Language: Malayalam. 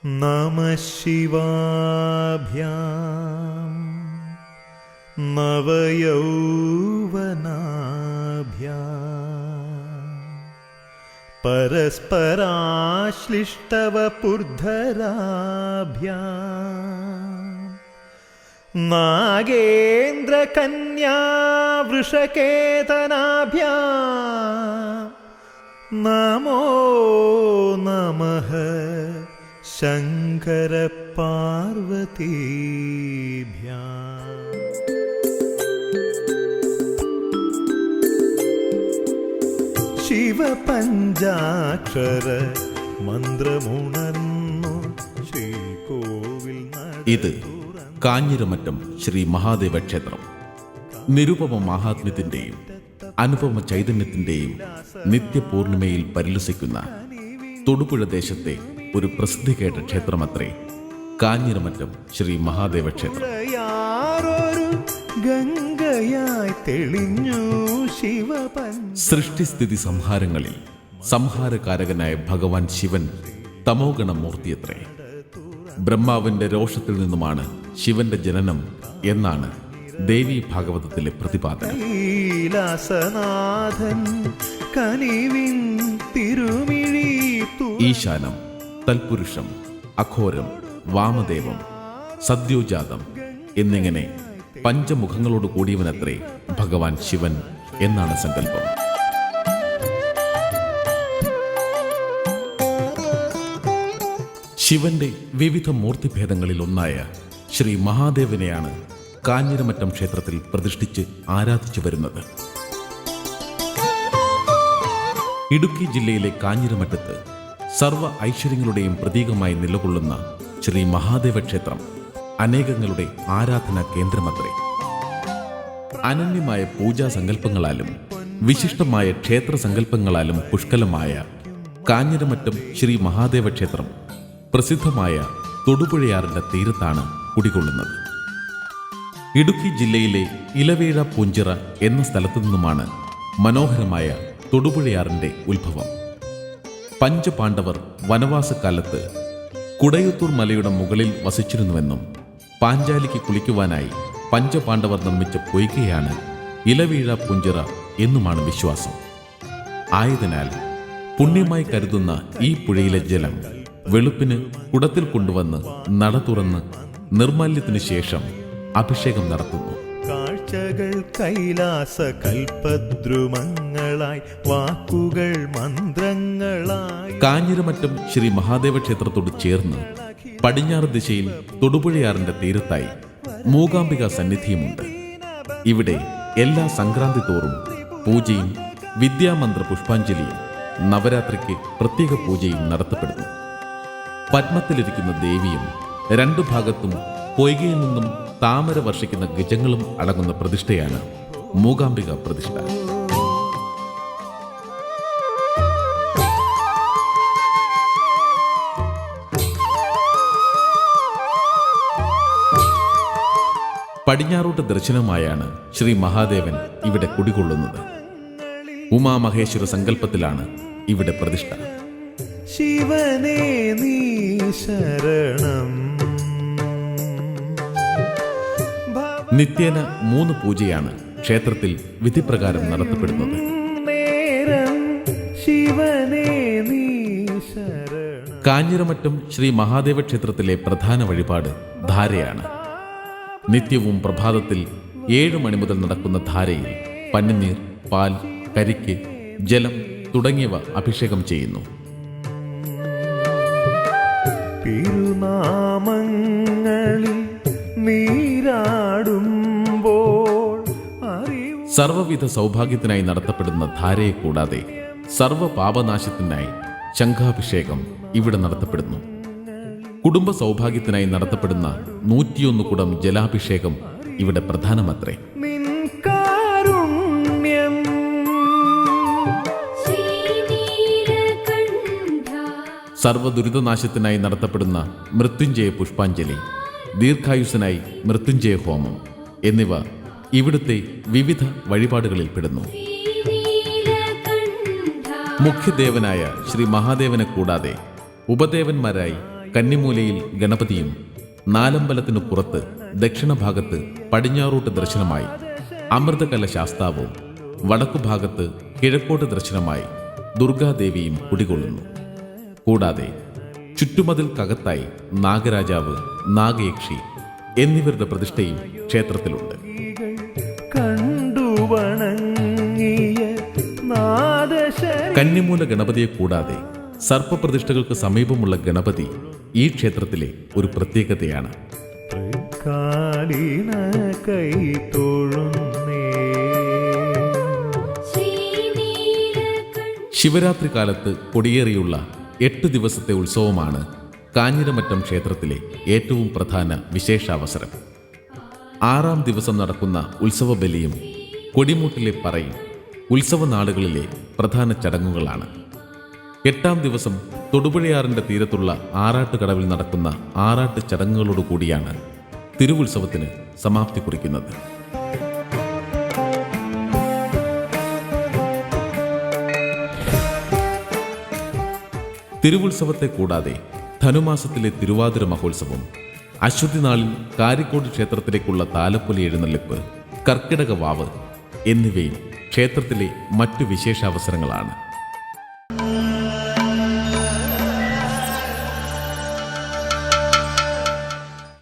നമഃ ശിവാഭ്യാം നവയൗവനാഭ്യാം പരസ്പരാശ്ലിഷ്ടവപുർധരാഭ്യാം നാഗേന്ദ്രകന്യാവൃഷകേതനാഭ്യാം നമോ നമഃ ശങ്കരപാർവതീഭ്യാം. ശിവപഞ്ചാക്ഷര മന്ത്രമുണർന്നു ശ്രീകോവിൽ. ഇത് കാഞ്ഞിരമറ്റം ശ്രീ മഹാദേവ ക്ഷേത്രം. നിരുപമ മാഹാത്മ്യത്തിൻ്റെയും അനുപമ ചൈതന്യത്തിൻ്റെയും നിത്യപൂർണിമയിൽ പരിലസിക്കുന്ന തൊടുപുഴ ദേശത്തെ ഒരു പ്രസിദ്ധി കേട്ട ക്ഷേത്രമത്രേ കാഞ്ഞിരമറ്റം ശ്രീ മഹാദേവ ക്ഷേത്രം. സൃഷ്ടിസ്ഥിതി സംഹാരങ്ങളിൽ സംഹാരകാരകനായ ഭഗവാൻ ശിവൻ തമോഗണ മൂർത്തിയത്രേ. ബ്രഹ്മാവിന്റെ രോഷത്തിൽ നിന്നുമാണ് ശിവന്റെ ജനനം എന്നാണ് ദേവി ഭാഗവതത്തിലെ പ്രതിപാദനം. ഈശാനം, തൽപുരുഷം, അഘോരം, വാമദേവം, സദ്യോജാതം എന്നിങ്ങനെ പഞ്ചമുഖങ്ങളോട് കൂടിയവനത്രേ ഭഗവാൻ ശിവൻ എന്നാണ് സങ്കല്പം. ശിവന്റെ വിവിധ മൂർത്തിഭേദങ്ങളിൽ ഒന്നായ ശ്രീ മഹാദേവനെയാണ് കാഞ്ഞിരമറ്റം ക്ഷേത്രത്തിൽ പ്രതിഷ്ഠിച്ച് ആരാധിച്ചു വരുന്നത്. ഇടുക്കി ജില്ലയിലെ കാഞ്ഞിരമറ്റത്ത് സർവ്വ ഐശ്വര്യങ്ങളുടെയും പ്രതീകമായി നിലകൊള്ളുന്ന ശ്രീ മഹാദേവ ക്ഷേത്രം അനേകങ്ങളുടെ ആരാധനാ കേന്ദ്രമത്രേ. അനന്യമായ പൂജാ സങ്കല്പങ്ങളാലും വിശിഷ്ടമായ ക്ഷേത്ര സങ്കല്പങ്ങളാലും പുഷ്കലമായ കാഞ്ഞിരമറ്റം ശ്രീ മഹാദേവ ക്ഷേത്രം പ്രസിദ്ധമായ തൊടുപുഴയാറിന്റെ തീരത്താണ് കുടികൊള്ളുന്നത്. ഇടുക്കി ജില്ലയിലെ ഇലവേഴ പൂഞ്ചിറ എന്ന സ്ഥലത്തു നിന്നുമാണ് മനോഹരമായ തൊടുപുഴയാറിന്റെ ഉത്ഭവം. പഞ്ചപാണ്ഡവർ വനവാസക്കാലത്ത് കുടയത്തൂർ മലയുടെ മുകളിൽ വസിച്ചിരുന്നുവെന്നും പാഞ്ചാലിക്ക് കുളിക്കുവാനായി പഞ്ചപാണ്ഡവർ നിർമ്മിച്ച പൊയ്കയാണ് ഇലവീഴ പൂഞ്ചിറ എന്നുമാണ് വിശ്വാസം. ആയതിനാൽ പുണ്യമായി കരുതുന്ന ഈ പുഴയിലെ ജലം വെളുപ്പിന് കുടത്തിൽ കൊണ്ടുവന്ന് നട തുറന്ന് നിർമാല്യത്തിനു ശേഷം അഭിഷേകം നടത്തുന്നു. കാഴ്ചകൾ കൈലാസ കൽപദ്രുമങ്ങളായി, വാക്കുകൾ മന്ത്രങ്ങളായി. കാഞ്ഞിരമറ്റം ശ്രീ മഹാദേവ ക്ഷേത്രത്തോട് ചേർന്ന് പടിഞ്ഞാറ് ദിശയിൽ തൊടുപുഴയാറിന്റെ തീരത്തായി മൂകാംബിക സന്നിധിയുമുണ്ട്. ഇവിടെ എല്ലാ സംക്രാന്തി തോറും പൂജയും വിദ്യാമന്ത്ര പുഷ്പാഞ്ജലിയും നവരാത്രിക്ക് പ്രത്യേക പൂജയും നടത്തപ്പെടുന്നു. പത്മത്തിലിരിക്കുന്ന ദേവിയും രണ്ടു ഭാഗത്തും പൊയ്കയിൽ നിന്നും താമര വർഷിക്കുന്ന ഗജങ്ങളും അടങ്ങുന്ന പ്രതിഷ്ഠയാണ് മൂകാംബിക പ്രതിഷ്ഠ. പടിഞ്ഞാറോട്ട് ദർശനമായാണ് ശ്രീ മഹാദേവൻ ഇവിടെ കുടികൊള്ളുന്നത്. ഉമാമഹേശ്വര സങ്കല്പത്തിലാണ് ഇവിടെ പ്രതിഷ്ഠ. ശിവനേ നീ ശരണം. നിത്യേന 3 പൂജയാണ് ക്ഷേത്രത്തിൽ വിധിപ്രകാരം നടത്തപ്പെടുന്നത്. കാഞ്ഞിരമറ്റം ശ്രീ മഹാദേവ ക്ഷേത്രത്തിലെ പ്രധാന വഴിപാട് ധാരയാണ്. നിത്യവും പ്രഭാതത്തിൽ 7 മണി മുതൽ നടക്കുന്ന ധാരയിൽ പന്നിനീർ, പാൽ, കരിക്ക്, ജലം തുടങ്ങിയവ അഭിഷേകം ചെയ്യുന്നു. സർവവിധ സൗഭാഗ്യത്തിനായി നടത്തപ്പെടുന്ന ധാരയെ കൂടാതെ സർവ പാപനാശത്തിനായി ശംഖാഭിഷേകം ഇവിടെ നടത്തപ്പെടുന്നു. കുടുംബ സൗഭാഗ്യത്തിനായി നടത്തപ്പെടുന്ന 101 കുടം ജലാഭിഷേകം ഇവിടെ പ്രധാനമത്രേ. സർവ്വദുരിതനാശത്തിനായി നടത്തപ്പെടുന്ന മൃത്യുഞ്ജയ പുഷ്പാഞ്ജലി, ദീർഘായുസ്സിനായി മൃത്യുഞ്ജയ ഹോമം എന്നിവ ഇവിടുത്തെ വിവിധ വഴിപാടുകളിൽ പെടുന്നു. മുഖ്യദേവനായ ശ്രീ മഹാദേവനെ കൂടാതെ ഉപദേവന്മാരായി കന്നിമൂലയിൽ ഗണപതിയും നാലമ്പലത്തിനു പുറത്ത് ദക്ഷിണഭാഗത്ത് പടിഞ്ഞാറോട്ട് ദർശനമായി അമൃതകല ശാസ്താവും വടക്കുഭാഗത്ത് കിഴക്കോട്ട് ദർശനമായി ദുർഗാദേവിയും കുടികൊള്ളുന്നു. കൂടാതെ ചുറ്റുമതിൽക്കകത്തായി നാഗരാജാവ്, നാഗയക്ഷി എന്നിവരുടെ പ്രതിഷ്ഠയും ക്ഷേത്രത്തിലുണ്ട്. കണ്ടു വണങ്ങിയ നാദശരീ കന്നിമൂല ഗണപതിയെ കൂടാതെ സർപ്പപ്രതിഷ്ഠകൾക്ക് സമീപമുള്ള ഗണപതി ഈ ക്ഷേത്രത്തിലെ ഒരു പ്രത്യേകതയാണ്. കാലിന കൈ തൊഴുന്നേ. ശിവരാത്രി കാലത്ത് കൊടിയേറിയുള്ള 8 ദിവസത്തെ ഉത്സവമാണ് കാഞ്ഞിരമറ്റം ക്ഷേത്രത്തിലെ ഏറ്റവും പ്രധാന വിശേഷാവസരം. 6-ാം ദിവസം നടക്കുന്ന ഉത്സവ ബലിയും കൊടിമൂട്ടിലെ പറയും ഉത്സവ നാളുകളിലെ പ്രധാന ചടങ്ങുകളാണ്. 8-ാം ദിവസം തൊടുപുഴയാറിന്റെ തീരത്തുള്ള ആറാട്ടുകടവിൽ നടക്കുന്ന ആറാട്ട് ചടങ്ങുകളോടുകൂടിയാണ് തിരുവുത്സവത്തിന് സമാപ്തി കുറിക്കുന്നത്. തിരുവുത്സവത്തെ കൂടാതെ ധനുമാസത്തിലെ തിരുവാതിര മഹോത്സവം, അശ്വതി നാളിൽ കാരിക്കോട് ക്ഷേത്രത്തിലേക്കുള്ള താലപ്പൊലി എഴുന്നള്ളിപ്പ്, കർക്കിടക വാവ് എന്നിവയും ക്ഷേത്രത്തിലെ മറ്റു വിശേഷാവസരങ്ങളാണ്.